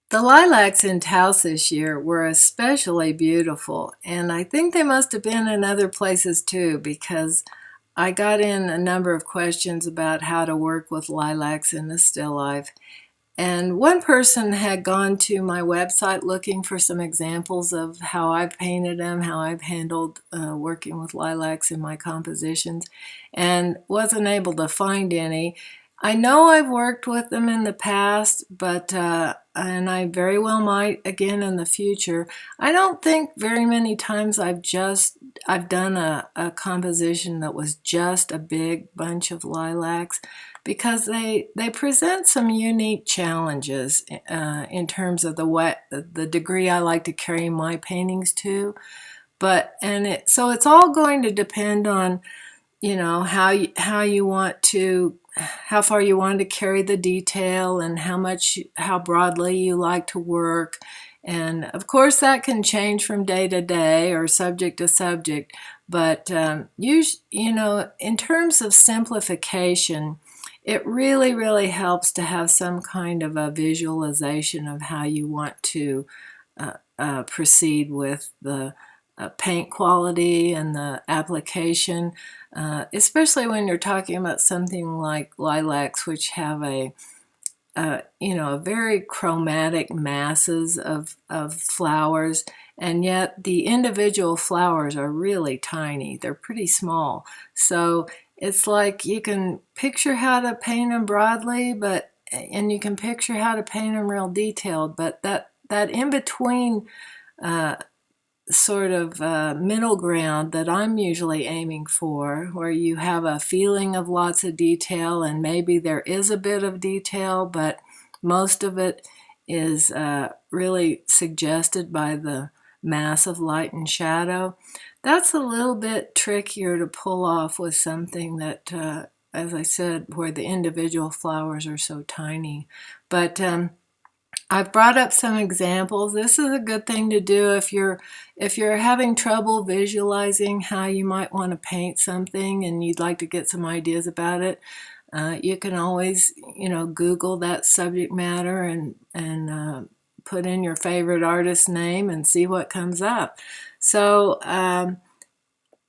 The lilacs in Taos this year were especially beautiful, and I think they must have been in other places too because I got in a number of questions about how to work with lilacs in the still life. And one person had gone to my website looking for some examples of how I've painted them, how I've handled working with lilacs in my compositions, and wasn't able to find any. I know I've worked with them in the past, but and I very well might again in the future. I don't think very many times I've done a composition that was just a big bunch of lilacs because they present some unique challenges in terms of the degree I like to carry my paintings to. So it's all going to depend on how you want to how far you want to carry the detail and how broadly you like to work. And of course that can change from day to day or subject to subject, but in terms of simplification, it really helps to have some kind of a visualization of how you want to proceed with the paint quality and the application, especially when you're talking about something like lilacs, which have a very chromatic masses of flowers, and yet the individual flowers are really tiny. They're pretty small. So it's like you can picture how to paint them broadly, and you can picture how to paint them real detailed, but that in between uh, sort of middle ground that I'm usually aiming for, where you have a feeling of lots of detail and maybe there is a bit of detail, but most of it is really suggested by the mass of light and shadow. That's a little bit trickier to pull off with something that, as I said, where the individual flowers are so tiny. But I've brought up some examples. This is a good thing to do if you're having trouble visualizing how you might want to paint something and you'd like to get some ideas about it. You can always, Google that subject matter and put in your favorite artist's name and see what comes up. So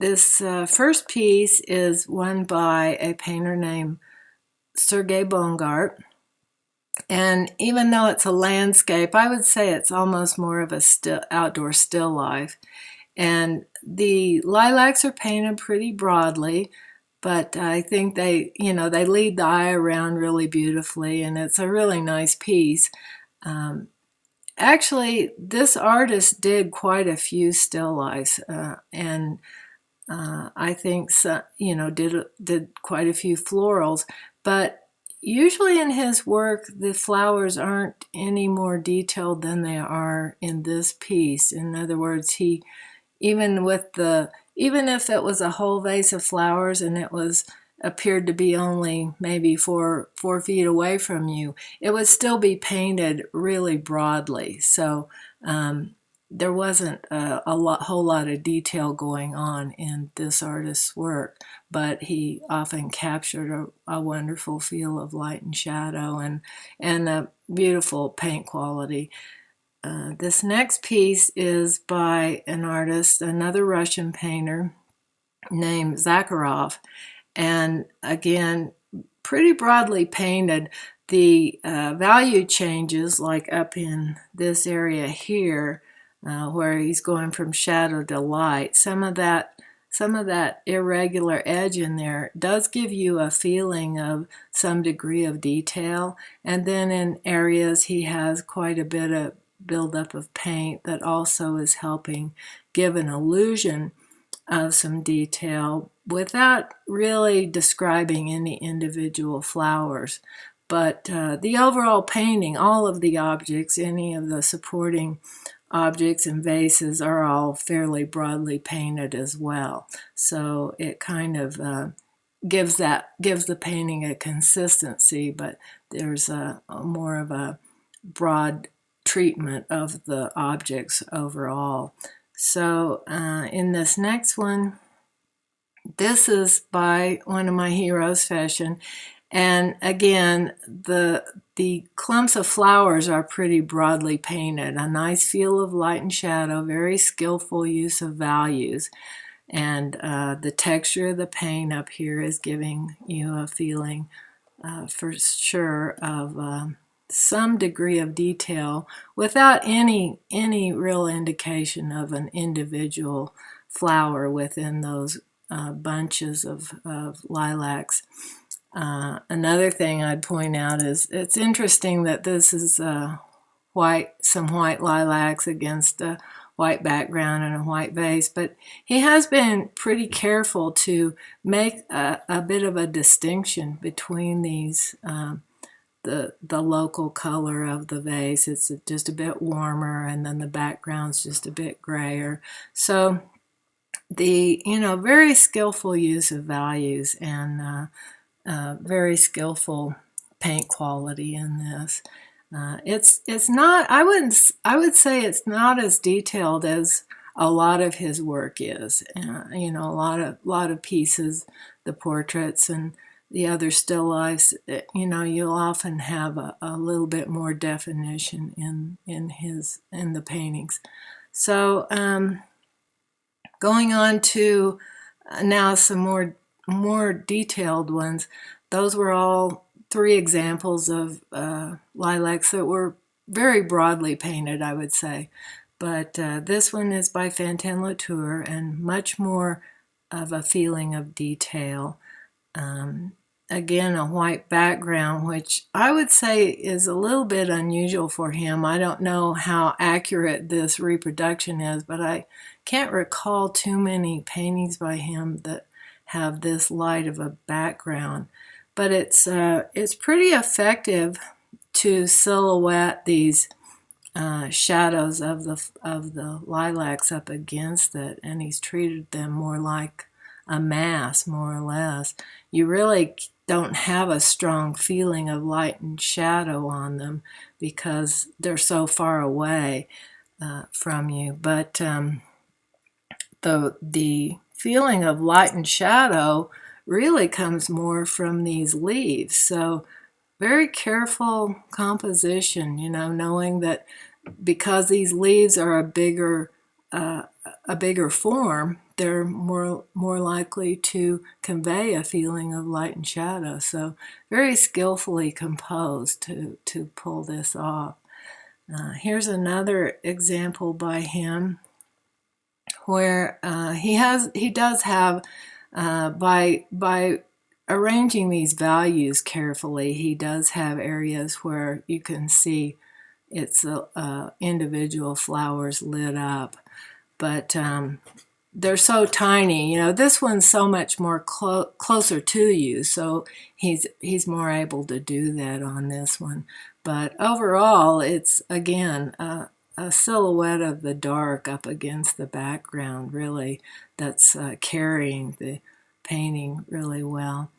this first piece is one by a painter named Sergei Bogart. And even though it's a landscape, I would say it's almost more of a outdoor still life. And the lilacs are painted pretty broadly, but I think they lead the eye around really beautifully, and it's a really nice piece. Um, Actually, this artist did quite a few still lifes, and I think did quite a few florals, but usually in his work the flowers aren't any more detailed than they are in this piece. In other words, he even if it was a whole vase of flowers and it was appeared to be only maybe 4 feet away from you, it would still be painted really broadly. So there wasn't whole lot of detail going on in this artist's work, but he often captured a wonderful feel of light and shadow and a beautiful paint quality. This next piece is by an artist, another Russian painter named Zakharov, and again, pretty broadly painted. The value changes, like up in this area here, where he's going from shadow to light. Some of that irregular edge in there does give you a feeling of some degree of detail. And then in areas he has quite a bit of buildup of paint that also is helping give an illusion of some detail without really describing any individual flowers. But the overall painting, all of the objects, any of the supporting objects and vases are all fairly broadly painted as well. So it kind of gives the painting a consistency, but there's a more of a broad treatment of the objects overall. So in this next one, this is by one of my heroes, Fashion, And again, the clumps of flowers are pretty broadly painted. A nice feel of light and shadow, very skillful use of values. And the texture of the paint up here is giving you a feeling for sure of some degree of detail without any real indication of an individual flower within those bunches of lilacs. Another thing I'd point out is it's interesting that this is some white lilacs against a white background and a white vase, but he has been pretty careful to make a bit of a distinction between these, the local color of the vase. It's just a bit warmer, and then the background's just a bit grayer. So the, very skillful use of values and very skillful paint quality in this. It's not, I would say it's not as detailed as a lot of his work is. A lot of pieces, the portraits and the other still lifes, you'll often have a little bit more definition in the paintings. So going on to now some more detailed ones. Those were all 3 examples of lilacs that were very broadly painted, I would say. But this one is by Latour and much more of a feeling of detail. Again, a white background, which I would say is a little bit unusual for him. I don't know how accurate this reproduction is, but I can't recall too many paintings by him that have this light of a background. But it's pretty effective to silhouette these shadows of the lilacs up against it, and he's treated them more like a mass, more or less. You really don't have a strong feeling of light and shadow on them because they're so far away from you. But the feeling of light and shadow really comes more from these leaves. So very careful composition, knowing that because these leaves are a bigger form, they're more likely to convey a feeling of light and shadow. So very skillfully composed to pull this off. Here's another example by him where he does have by arranging these values carefully, he does have areas where you can see it's individual flowers lit up, but they're so tiny. This one's so much more closer to you, so he's more able to do that on this one. But overall, it's again a silhouette of the dark up against the background, really, that's carrying the painting really well.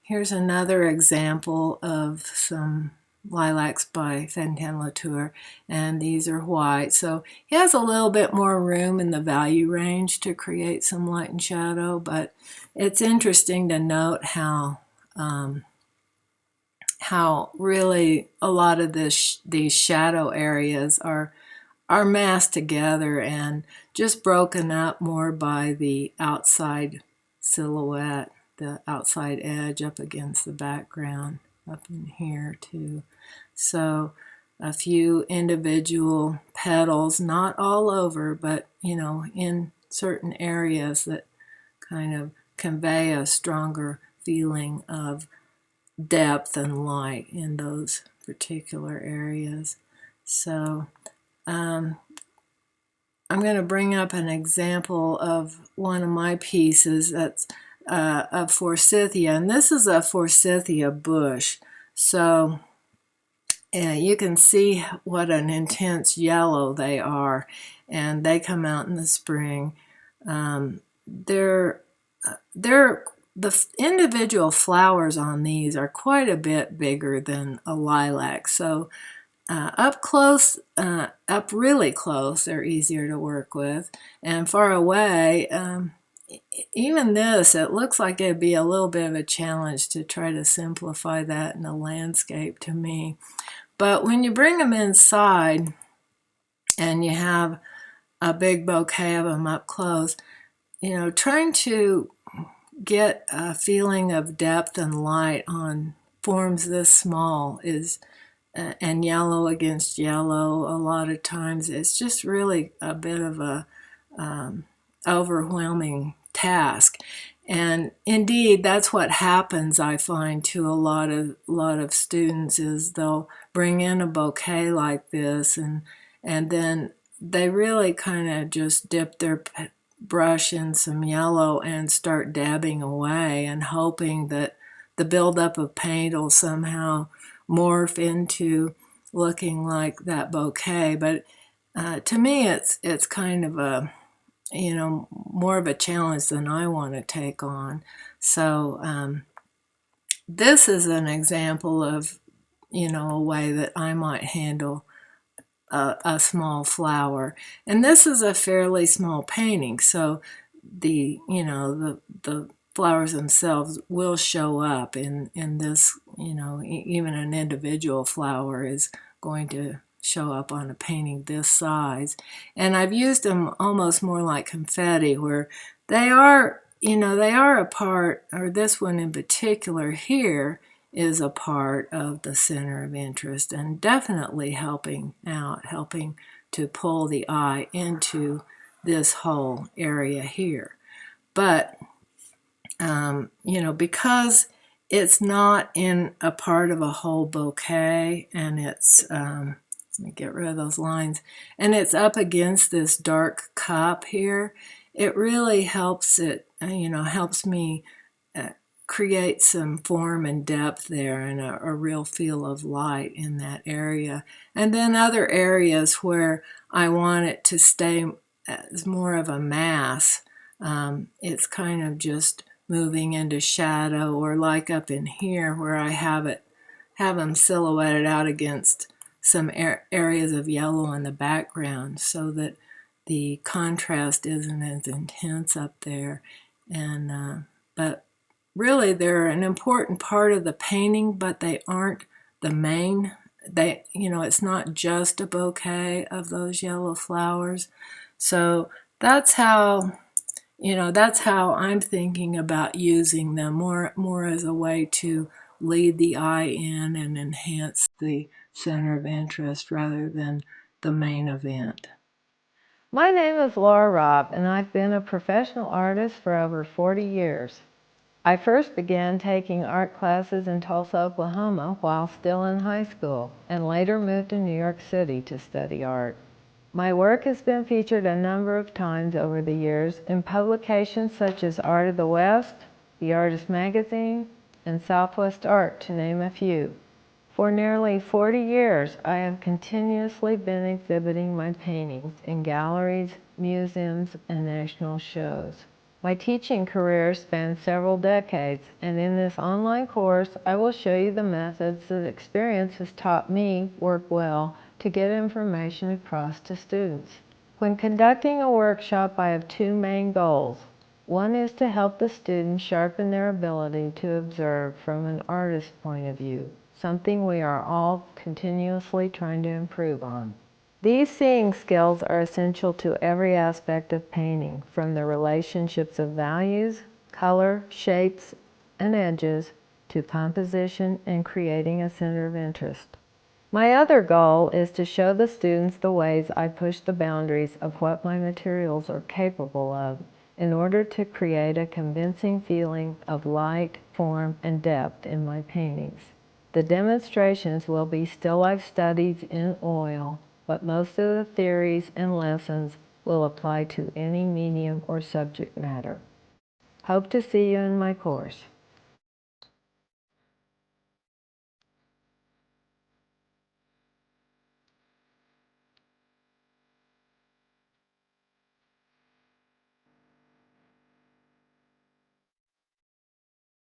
Here's another example of some lilacs by Latour, and these are white. So he has a little bit more room in the value range to create some light and shadow, but it's interesting to note how really a lot of these shadow areas are massed together and just broken up more by the outside silhouette, the outside edge up against the background up in here too. So a few individual petals, not all over, but in certain areas that kind of convey a stronger feeling of depth and light in those particular areas. So I'm going to bring up an example of one of my pieces that's of forsythia, and this is a forsythia bush. So you can see what an intense yellow they are, and they come out in the spring. The individual flowers on these are quite a bit bigger than a lilac. So up close, up really close, they're easier to work with, and far away, even this, it looks like it'd be a little bit of a challenge to try to simplify that in a landscape to me. But when you bring them inside and you have a big bouquet of them up close, trying to get a feeling of depth and light on forms this small is, and yellow against yellow, a lot of times it's just really a bit of a overwhelming task. And indeed, that's what happens, I find, to a lot of students is they'll bring in a bouquet like this, and then they really kind of just dip their brush in some yellow and start dabbing away and hoping that the buildup of paint will somehow morph into looking like that bouquet. But to me, it's kind of a more of a challenge than I want to take on. So this is an example of a way that I might handle a small flower, and this is a fairly small painting, so the flowers themselves will show up in this. Even an individual flower is going to show up on a painting this size, and I've used them almost more like confetti, where they are a part, or this one in particular here is a part of the center of interest, and definitely helping to pull the eye into this whole area here. But because it's not in a part of a whole bouquet, and it's let me get rid of those lines, and it's up against this dark cup here, it really helps helps me create some form and depth there, and a real feel of light in that area. And then other areas where I want it to stay as more of a mass, it's kind of just moving into shadow, or like up in here where I have them silhouetted out against some areas of yellow in the background, so that the contrast isn't as intense up there. And but really, they're an important part of the painting, but they aren't the main. It's not just a bouquet of those yellow flowers. So that's how I'm thinking about using them more as a way to lead the eye in and enhance the center of interest rather than the main event. My name is Laura Robb, and I've been a professional artist for over 40 years. I first began taking art classes in Tulsa, Oklahoma while still in high school, and later moved to New York City to study art. My work has been featured a number of times over the years in publications such as Art of the West, The Artist Magazine, and Southwest Art, to name a few. For nearly 40 years, I have continuously been exhibiting my paintings in galleries, museums, and national shows. My teaching career spans several decades, and in this online course, I will show you the methods that experience has taught me work well to get information across to students. When conducting a workshop, I have two main goals. One is to help the students sharpen their ability to observe from an artist's point of view, something we are all continuously trying to improve on. These seeing skills are essential to every aspect of painting, from the relationships of values, color, shapes, and edges, to composition and creating a center of interest. My other goal is to show the students the ways I push the boundaries of what my materials are capable of in order to create a convincing feeling of light, form, and depth in my paintings. The demonstrations will be still life studies in oil, but most of the theories and lessons will apply to any medium or subject matter. Hope to see you in my course.